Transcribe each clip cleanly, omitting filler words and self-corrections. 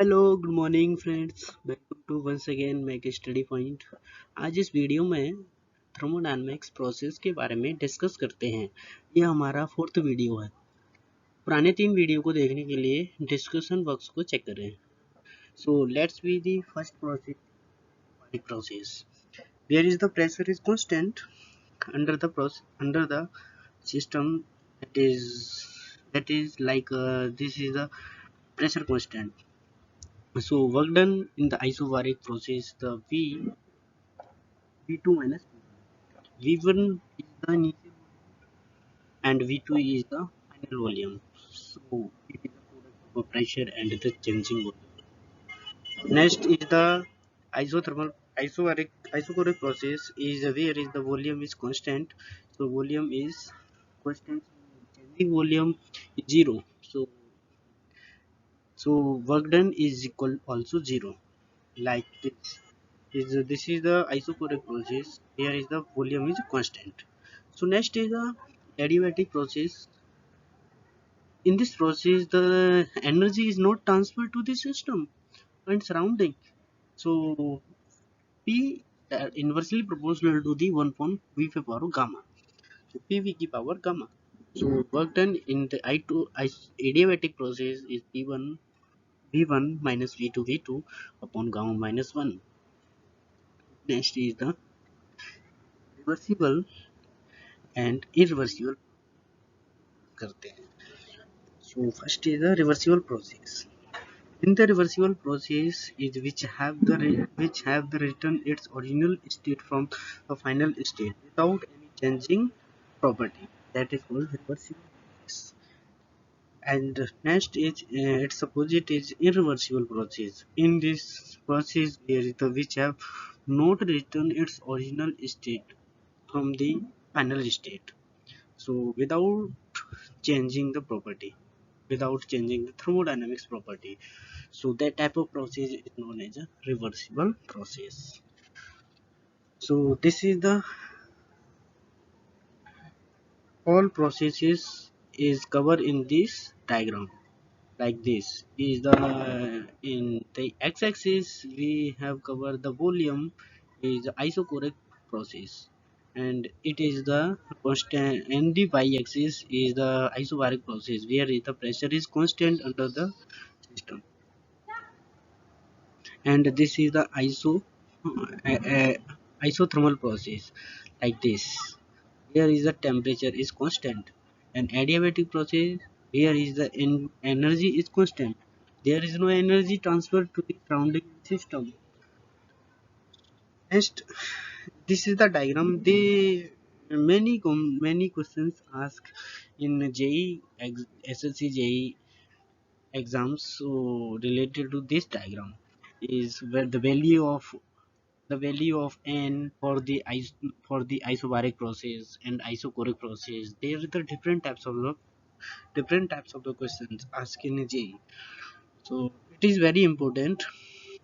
Hello good morning friends, welcome to once again make study point. आज इस video में thermodynamics process के बारे में डिस्कस करते हैं। यह हमारा फोर्थ वीडियो है। पुराने 3 वीडियो को देखने के लिए डिस्कशन बॉक्स को चेक करें। So let's be the first process where is the pressure is constant under the system that is like this is the pressure constant. So work done in the isobaric process, the V2 minus V1 is the initial and V2 is the final volume. So it is the product of pressure and the changing volume. Next is the isothermal isobaric process is where is the volume is constant. So volume is constant. Changing volume is zero. So work done is equal also zero. Like this is the isoporic process. Here is the volume is constant. So next is the adiabatic process. In this process the energy is not transferred to the system and surrounding. So P inversely proportional to the 1 upon V power gamma. So PV की power gamma. So work done in the adiabatic process is P1 V1 minus V2 V2 upon gamma minus 1. Next is the reversible and irreversible करते हैं. So first is the reversible process. In the reversible process is which have the return its original state from the final state without any changing property. That is called reversible process. And next is its opposite is irreversible process. In this process there is the which have not returned its original state from the final state. So without changing the property, without changing the thermodynamics property. So that type of process is known as a reversible process. So this is the all processes is covered in this diagram. Like this is the in the x-axis we have covered the volume is isochoric process, and it is the constant, and the y-axis is the isobaric process where the pressure is constant under the system. And this is the isothermal process. Like this, here is the temperature is constant. And adiabatic process, here is the energy is constant, there is no energy transfer to the surrounding system. Next, this is the diagram. They many questions asked in JE SSC JE exams, so related to this diagram is where the value of n for the isobaric process and isochoric process. There are the different types of the questions asked in JEE. So it is very important.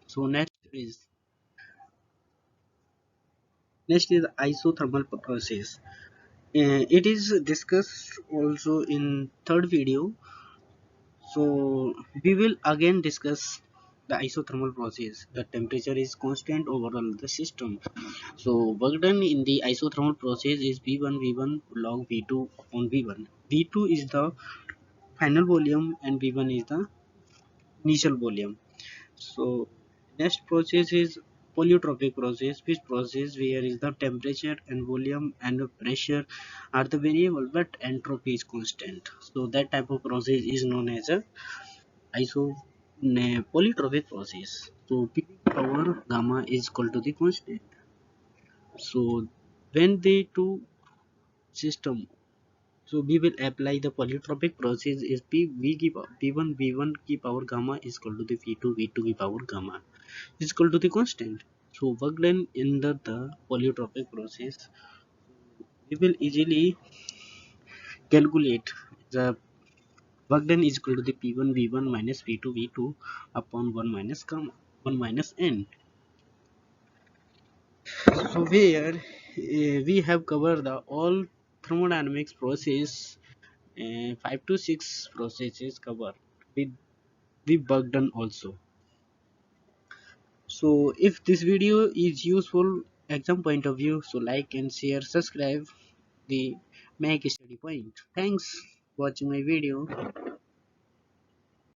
So next is isothermal process. It is discussed also in third video. So we will again discuss the isothermal process. The temperature is constant overall the system. So work done in the isothermal process is V1 log V2 upon V1. V2 is the final volume and V1 is the initial volume. So next process is polytropic process, which process where is the temperature and volume and the pressure are the variable but entropy is constant. So that type of process is known as a polytropic process. So P power gamma is equal to the constant. So when the two system, so we will apply the polytropic process is P1 की power gamma is equal to the V2 की power gamma is equal to the constant. So work done in the polytropic process, we will easily calculate the work done is equal to the P1 V1 minus P2 V2 upon 1 minus gamma 1 minus n. So where we have covered the all thermodynamics process, 5 to 6 processes cover with the work done also. So if this video is useful exam point of view, so like and share, subscribe the make study point. Thanks watching my video.